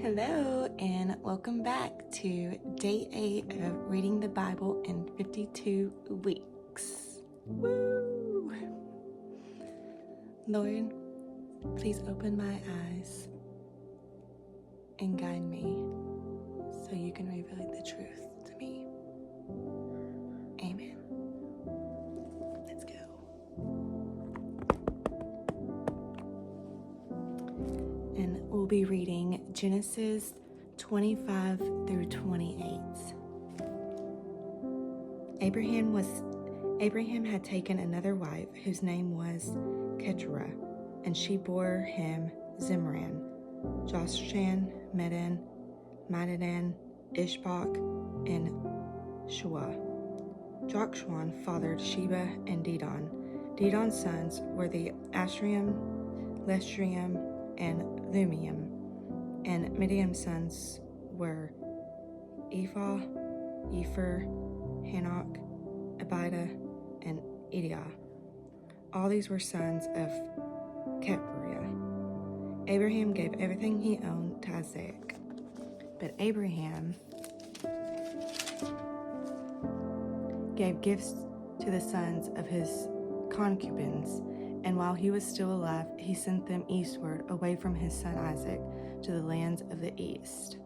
Hello, and welcome back to day 8 of reading the Bible in 52 weeks. Woo! Lord, please open my eyes and guide me so you can reveal the truth to me. Amen. Let's go. And we'll be reading Genesis 25 through 28. Abraham had taken another wife whose name was Keturah, and she bore him Zimran, Jokshan, Medan, Madidan, Ishbak, and Shua. Jokshan fathered Sheba and Dedan. Dedan's sons were the Ashriam, Lestriam, and Lumium, and Midian's sons were Ephah, Epher, Hanok, Abida, and Ediah. All these were sons of Keturah. Abraham gave everything he owned to Isaac. But Abraham gave gifts to the sons of his concubines, and while he was still alive, he sent them eastward away from his son Isaac to the lands of the east.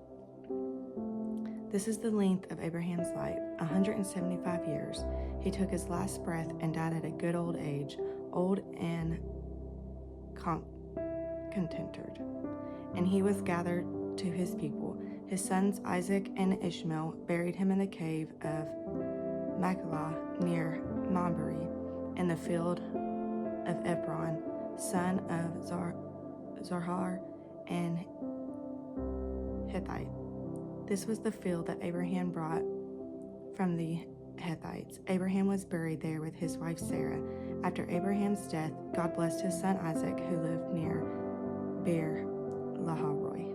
This is the length of Abraham's life, 175 years. He took his last breath and died at a good old age, old and contented. And he was gathered to his people. His sons Isaac and Ishmael buried him in the cave of Machpelah near Mamre, in the field of Ebron, son of Zohar and Hittite. This was the field that Abraham brought from the Hittites. Abraham was buried there with his wife Sarah. After Abraham's death, God blessed his son Isaac, who lived near Beer Lahairoi.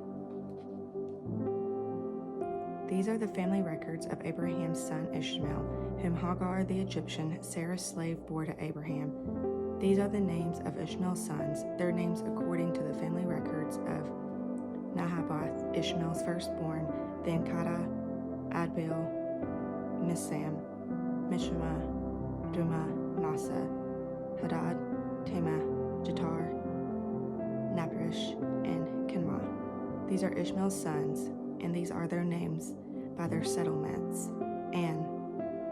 These are the family records of Abraham's son Ishmael, whom Hagar the Egyptian, Sarah's slave, bore to Abraham. These are the names of Ishmael's sons, their names according to the family records of Nahabath, Ishmael's firstborn, then Kata, Adbeel, Missam, Mishma, Duma, Massa, Hadad, Tema, Jatar, Napirish, and Kinmah. These are Ishmael's sons, and these are their names by their settlements and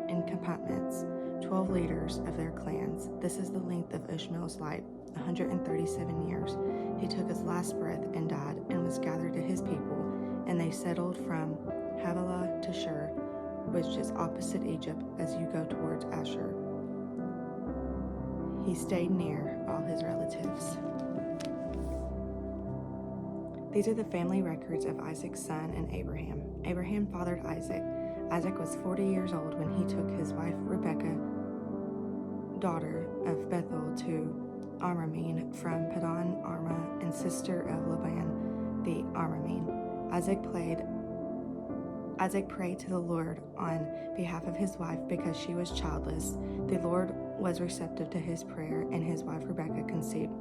encampments, 12 leaders of their clans. This is the length of Ishmael's life, 137 years. He took his last breath and died, and was gathered to his people, and they settled from Havilah to Shur, which is opposite Egypt as you go towards Ashur. He stayed near all his relatives. These are the family records of Isaac's son and Abraham. Abraham fathered Isaac. Isaac was 40 years old when he took his wife Rebekah, daughter of Bethuel, to Aramean from Padan Aram, and sister of Laban the Aramean. Isaac prayed to the Lord on behalf of his wife because she was childless. The Lord was receptive to his prayer, and his wife Rebekah conceived.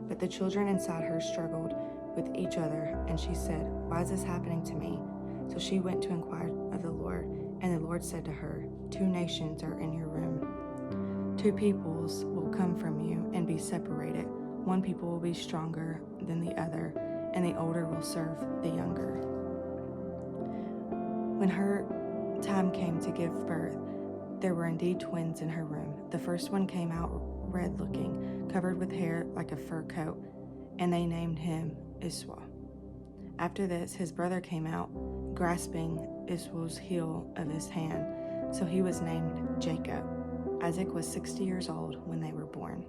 But the children inside her struggled with each other, and she said, "Why is this happening to me?" So she went to inquire of the Lord, and the Lord said to her, 2 nations are in your womb. 2 peoples will come from you and be separated. One people will be stronger than the other, and the older will serve the younger. When her time came to give birth, there were indeed twins in her womb. The first one came out red-looking, covered with hair like a fur coat, and they named him Esau. After this, his brother came out, grasping Esau's heel of his hand, so he was named Jacob. Isaac was 60 years old when they were born.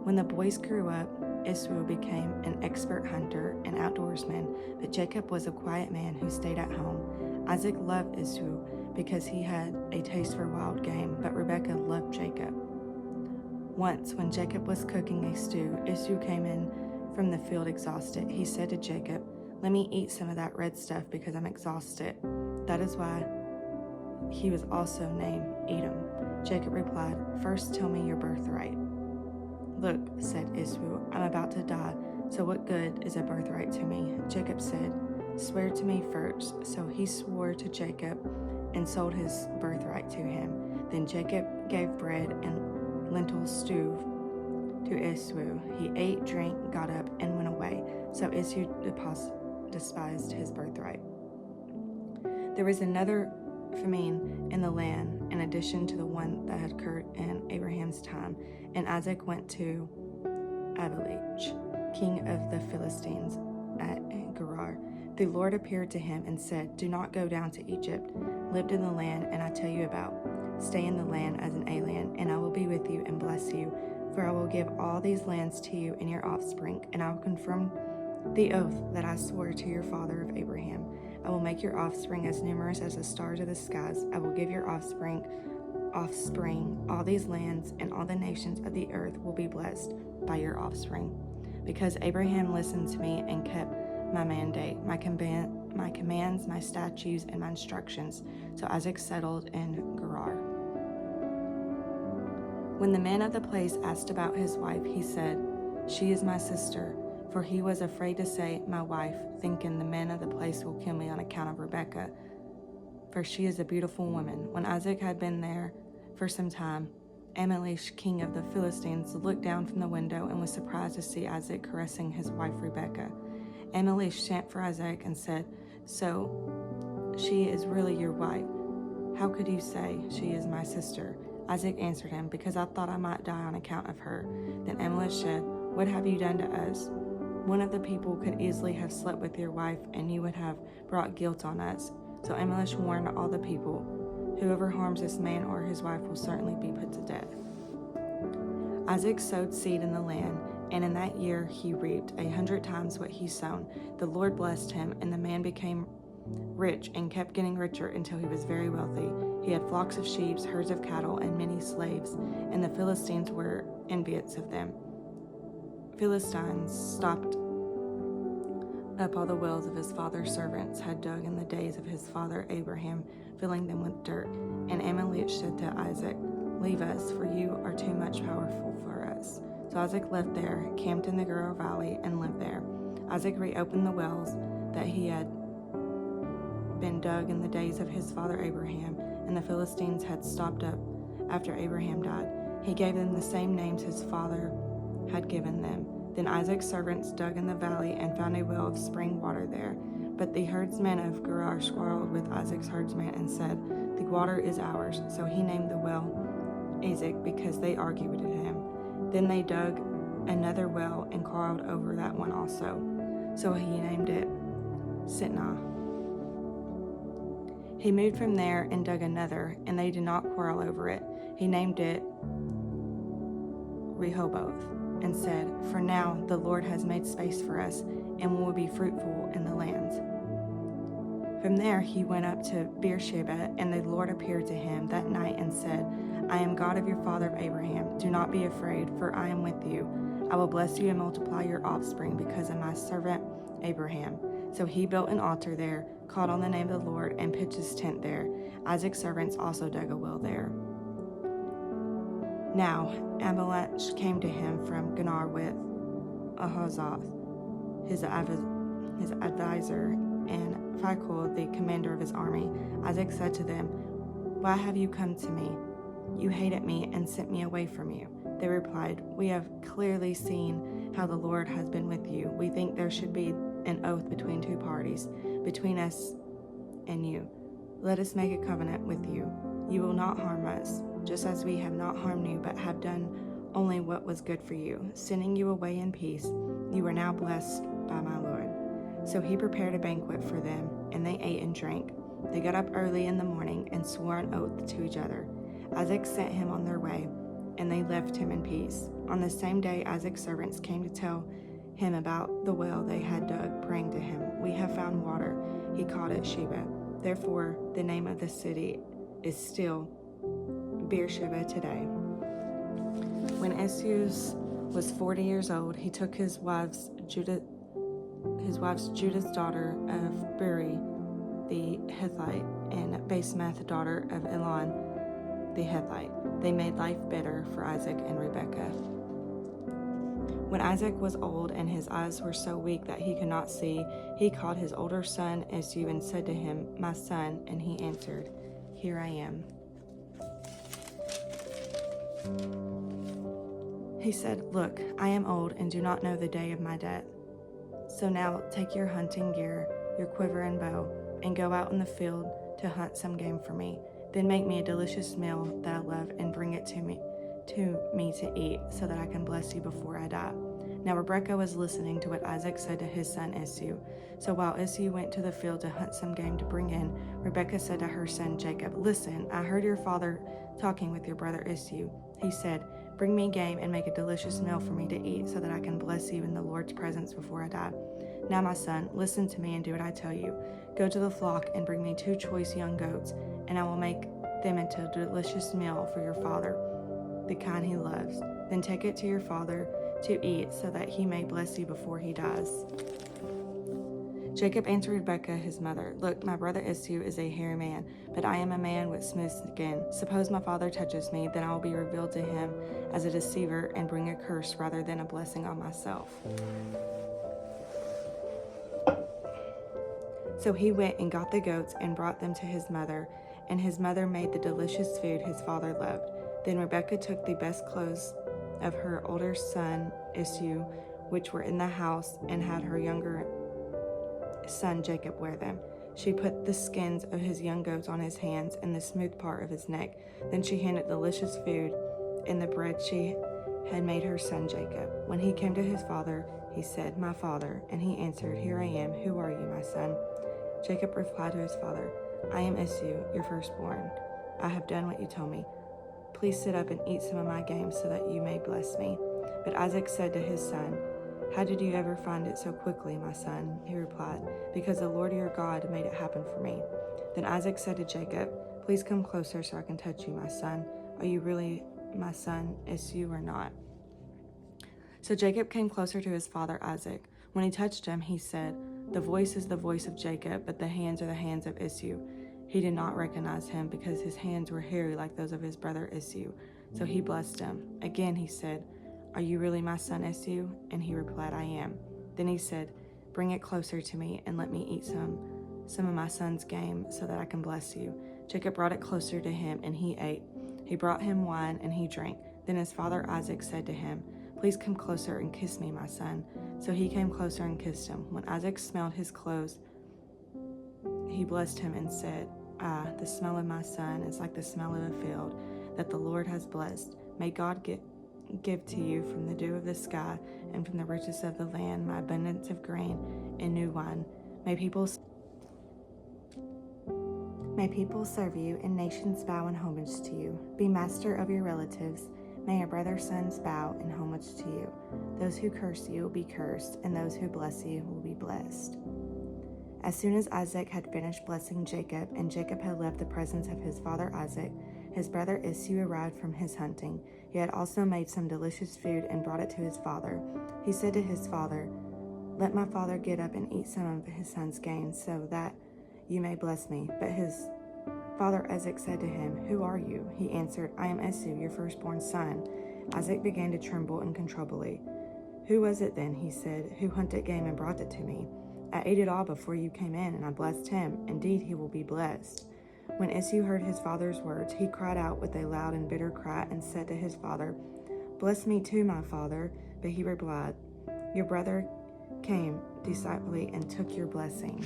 When the boys grew up, Esau became an expert hunter and outdoorsman, but Jacob was a quiet man who stayed at home. Isaac loved Esau because he had a taste for wild game, but Rebekah loved Jacob. Once, when Jacob was cooking a stew, Esau came in from the field exhausted. He said to Jacob, "Let me eat some of that red stuff because I'm exhausted." That is why he was also named Edom. Jacob replied, "First tell me your birthright." "Look," said Esau, "I'm about to die, So what good is a birthright to me? Jacob said, swear to me first. So he swore to Jacob and sold his birthright to him. Then Jacob gave bread and lentil stew to Esau. He ate, drank, got up, and went away. So Esau despised his birthright. There was another famine in the land, in addition to the one that had occurred in Abraham's time, and Isaac went to Abimelech, king of the Philistines, at Gerar. The Lord appeared to him and said, do not go down to Egypt. Live in the land, and I tell you about. Stay in the land as an alien, and I will be with you and bless you. For I will give all these lands to you and your offspring, and I will confirm the oath that I swore to your father of Abraham. I will make your offspring as numerous as the stars of the skies. I will give your offspring all these lands, and all the nations of the earth will be blessed by your offspring. Because Abraham listened to me and kept my mandate, my commands, my statutes, and my instructions. So Isaac settled in Gerar. When the man of the place asked about his wife, he said, she is my sister. For he was afraid to say, my wife, thinking the man of the place will kill me on account of Rebekah, for she is a beautiful woman. When Isaac had been there for some time, Abimelech, king of the Philistines, looked down from the window and was surprised to see Isaac caressing his wife Rebekah. Abimelech sent for Isaac and said, so she is really your wife. How could you say she is my sister? Isaac answered him, because I thought I might die on account of her. Then Abimelech said, what have you done to us? One of the people could easily have slept with your wife, and you would have brought guilt on us. So Abimelech warned all the people, whoever harms this man or his wife will certainly be put to death. Isaac sowed seed in the land, and in that year he reaped 100 times what he sown. The Lord blessed him, and the man became rich and kept getting richer until he was very wealthy. He had flocks of sheep, herds of cattle, and many slaves, and the Philistines were envious of them. Philistines stopped up all the wells of his father's servants had dug in the days of his father Abraham, filling them with dirt. And Abimelech said to Isaac, leave us, for you are too much powerful for us. So Isaac left there, camped in the Gerar valley, and lived there. Isaac reopened the wells that he had been dug in the days of his father Abraham, and the Philistines had stopped up after Abraham died. He gave them the same names his father had given them. Then Isaac's servants dug in the valley and found a well of spring water there. But the herdsmen of Gerar quarreled with Isaac's herdsmen and said, the water is ours. So he named the well Isaac, because they argued with him. Then they dug another well and quarreled over that one also. So he named it Sitnah. He moved from there and dug another, and they did not quarrel over it. He named it Rehoboth, and said, for now the Lord has made space for us, and we will be fruitful in the lands. From there he went up to Beersheba, and the Lord appeared to him that night and said, I am God of your father of Abraham. Do not be afraid, for I am with you. I will bless you and multiply your offspring because of my servant Abraham. So he built an altar there, called on the name of the Lord, and pitched his tent there. Isaac's servants also dug a well there. Now Abimelech came to him from Gerar with Ahazoth, his advisor, and Phicol, the commander of his army. Isaac said to them, why have you come to me? You hated me and sent me away from you. They replied, we have clearly seen how the Lord has been with you. We think there should be an oath between two parties, between us and you. Let us make a covenant with you. You will not harm us, just as we have not harmed you, but have done only what was good for you, sending you away in peace. You are now blessed by my Lord. So he prepared a banquet for them, and they ate and drank. They got up early in the morning and swore an oath to each other. Isaac sent him on their way, and they left him in peace. On the same day, Isaac's servants came to tell him about the well they had dug, praying to him, we have found water. He called it Sheba. Therefore, the name of the city is still Beersheba today. When Esau was 40 years old, he took his wife's Judah's daughter of Beri the Hittite and Basemath daughter of Elon the Hittite. They made life bitter for Isaac and Rebekah. When Isaac was old and his eyes were so weak that he could not see, he called his older son Esau and said to him, "My son," and he answered, "Here I am." He said, "Look, I am old and do not know the day of my death. So now take your hunting gear, your quiver and bow, and go out in the field to hunt some game for me. Then make me a delicious meal that I love and bring it to me to eat, so that I can bless you before I die." Now Rebekah was listening to what Isaac said to his son Esau. So while Esau went to the field to hunt some game to bring in, Rebekah said to her son Jacob, "Listen, I heard your father talking with your brother Esau. He said, 'Bring me game and make a delicious meal for me to eat, so that I can bless you in the Lord's presence before I die.' Now, my son, listen to me and do what I tell you. Go to the flock and bring me 2 choice young goats, and I will make them into a delicious meal for your father, the kind he loves. Then take it to your father to eat, so that he may bless you before he dies." Jacob answered Rebekah his mother, "Look, my brother Esau is a hairy man, but I am a man with smooth skin. Suppose my father touches me, then I will be revealed to him as a deceiver and bring a curse rather than a blessing on myself." So he went and got the goats and brought them to his mother, and his mother made the delicious food his father loved. Then Rebekah took the best clothes of her older son Esau, which were in the house, and had her younger son Jacob wear them. She put the skins of his young goats on his hands and the smooth part of his neck. Then she handed delicious food and the bread she had made her son Jacob. When he came to his father, he said, "My father," and he answered, "Here I am. Who are you, my son?" Jacob replied to his father, "I am Esau, your firstborn. I have done what you told me. Please sit up and eat some of my game so that you may bless me." But Isaac said to his son, "How did you ever find it so quickly, my son?" He replied, "Because the Lord your God made it happen for me." Then Isaac said to Jacob, "Please come closer so I can touch you, my son. Are you really my son Esau or not?" So Jacob came closer to his father Isaac. When he touched him, he said, "The voice is the voice of Jacob, but the hands are the hands of Esau." He did not recognize him because his hands were hairy like those of his brother Esau. So he blessed him. Again he said, "Are you really my son Esau?" And he replied, "I am." Then he said, "Bring it closer to me and let me eat some of my son's game so that I can bless you." Jacob brought it closer to him and he ate. He brought him wine and he drank. Then his father Isaac said to him, "Please come closer and kiss me, my son." So he came closer and kissed him. When Isaac smelled his clothes, he blessed him and said, "Ah, the smell of my son is like the smell of a field that the Lord has blessed. May God give to you from the dew of the sky and from the riches of the land my abundance of grain and new wine. May people serve you and nations bow in homage to you. Be master of your relatives. May your brother's sons bow in homage to you. Those who curse you will be cursed, and those who bless you will be blessed." As soon as Isaac had finished blessing Jacob, and Jacob had left the presence of his father Isaac, his brother Esau arrived from his hunting. He had also made some delicious food and brought it to his father. He said to his father, "Let my father get up and eat some of his son's game, so that you may bless me." But his father Isaac said to him, "Who are you?" He answered, "I am Esau, your firstborn son." Isaac began to tremble uncontrollably. "Who was it then," he said, "who hunted game and brought it to me? I ate it all before you came in, and I blessed him. Indeed, he will be blessed." When Esau heard his father's words, he cried out with a loud and bitter cry and said to his father, "Bless me too, my father." But he replied, "Your brother came deceitfully and took your blessing."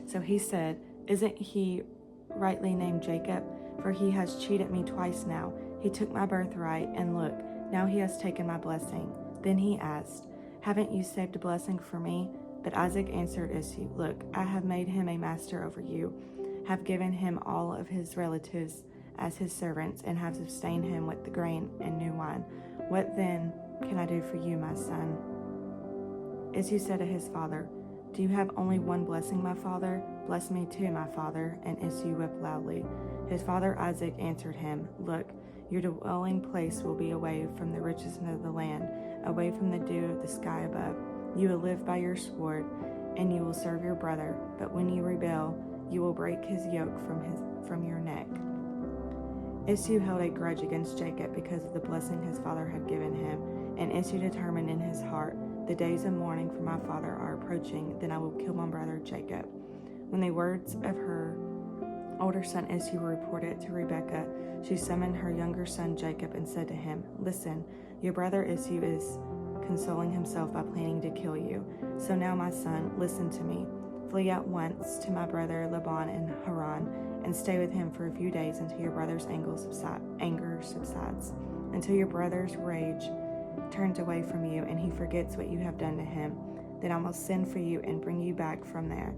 So he said, "Isn't he rightly named Jacob? For he has cheated me twice now. He took my birthright, and look, now he has taken my blessing." Then he asked, "Haven't you saved a blessing for me?" But Isaac answered Esau, "Look, I have made him a master over you, have given him all of his relatives as his servants, and have sustained him with the grain and new wine. What then can I do for you, my son?" Esau said to his father, "Do you have only one blessing, my father? Bless me too, my father." And Esau wept loudly. His father Isaac answered him, "Look, your dwelling place will be away from the riches of the land, away from the dew of the sky above. You will live by your sword, and you will serve your brother. But when you rebel, you will break his yoke from your neck." Esau held a grudge against Jacob because of the blessing his father had given him, And Esau determined in his heart, the days of mourning for my father are approaching, then I will kill my brother Jacob. When the words of her older son Esau were reported to Rebekah, she summoned her younger son Jacob and said to him, Listen, your brother Esau is consoling himself by planning to kill you. So now, my son, listen to me. Flee at once to my brother Laban in Haran, and stay with him for a few days until your brother's anger subsides, until your brother's rage turns away from you and he forgets what you have done to him. Then I will send for you and bring you back from there.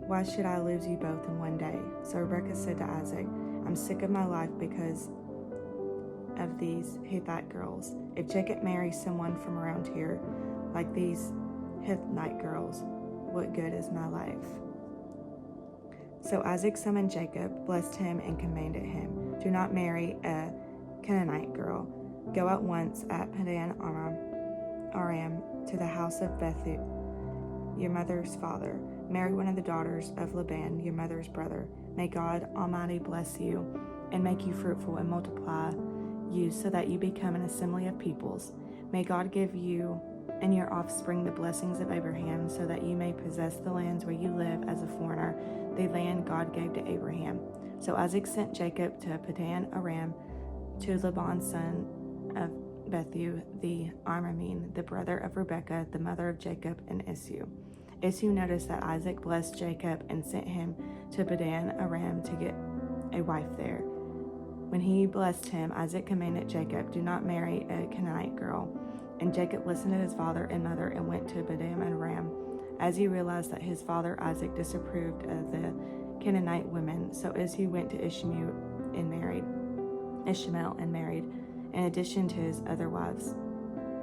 Why should I lose you both in one day? So Rebekah said to Isaac, I'm sick of my life because of these Hittite girls. If Jacob marries someone from around here, like these Hittite girls, what good is my life? So Isaac summoned Jacob, blessed him, and commanded him, Do not marry a Canaanite girl. Go at once at Padan Aram to the house of Bethuel, your mother's father. Marry one of the daughters of Laban, your mother's brother. May God Almighty bless you and make you fruitful and multiply you so that you become an assembly of peoples. May God give you and your offspring the blessings of Abraham so that you may possess the lands where you live as a foreigner, the land God gave to Abraham. So Isaac sent Jacob to Padan Aram to Laban, son of Bethuel the Aramean, the brother of Rebekah, the mother of Jacob and Esau. Esau noticed that Isaac blessed Jacob and sent him to Padan Aram to get a wife there. When he blessed him, Isaac commanded Jacob, Do not marry a Canaanite girl. And Jacob listened to his father and mother and went to Padan Aram. As he realized that his father Isaac disapproved of the Canaanite women, so Esau went to Ishmael and married, in addition to his other wives,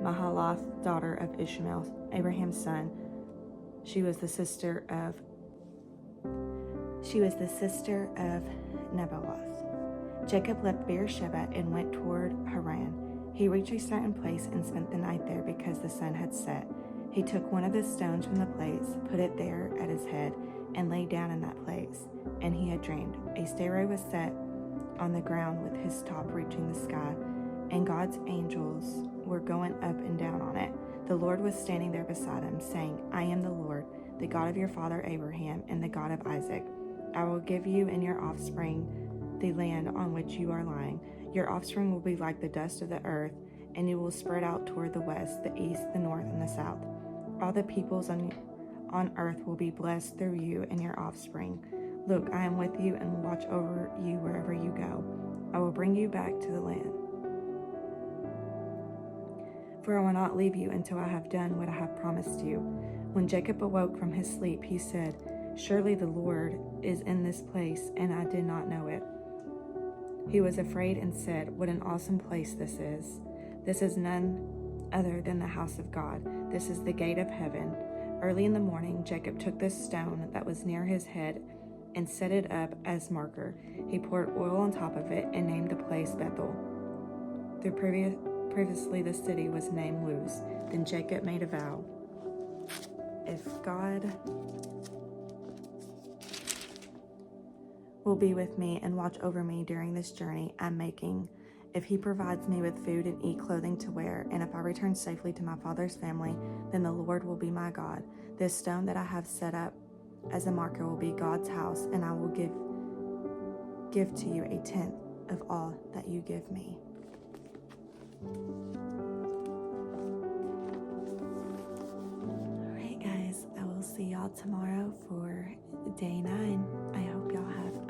Mahalath, daughter of Ishmael, Abraham's son. She was the sister of Nebaioth. Jacob left Beersheba and went toward Haran. He reached a certain place and spent the night there because the sun had set. He took one of the stones from the place, put it there at his head, and lay down in that place. And he had dreamed. A stairway was set on the ground with his top reaching the sky, and God's angels were going up and down on it. The Lord was standing there beside him, saying, I am the Lord, the God of your father Abraham, and the God of Isaac. I will give you and your offspring the land on which you are lying. Your offspring will be like the dust of the earth, and you will spread out toward the west, the east, the north, and the south. All the peoples on earth will be blessed through you and your offspring. Look, I am with you and will watch over you wherever you go. I will bring you back to the land. For I will not leave you until I have done what I have promised you. When Jacob awoke from his sleep, he said, Surely the Lord is in this place, and I did not know it. He was afraid and said, What an awesome place this is. This is none other than the house of God. This is the gate of heaven. Early in the morning, Jacob took the stone that was near his head and set it up as marker. He poured oil on top of it and named the place Bethel. Previously the city was named Luz. Then Jacob made a vow. If God will be with me and watch over me during this journey I'm making, if he provides me with food and eat clothing to wear, and if I return safely to my father's family, then the Lord will be my God. This stone that I have set up as a marker will be God's house, and I will give to you a tenth of all that you give me. Alright guys, I will see y'all tomorrow for day 9. I hope y'all have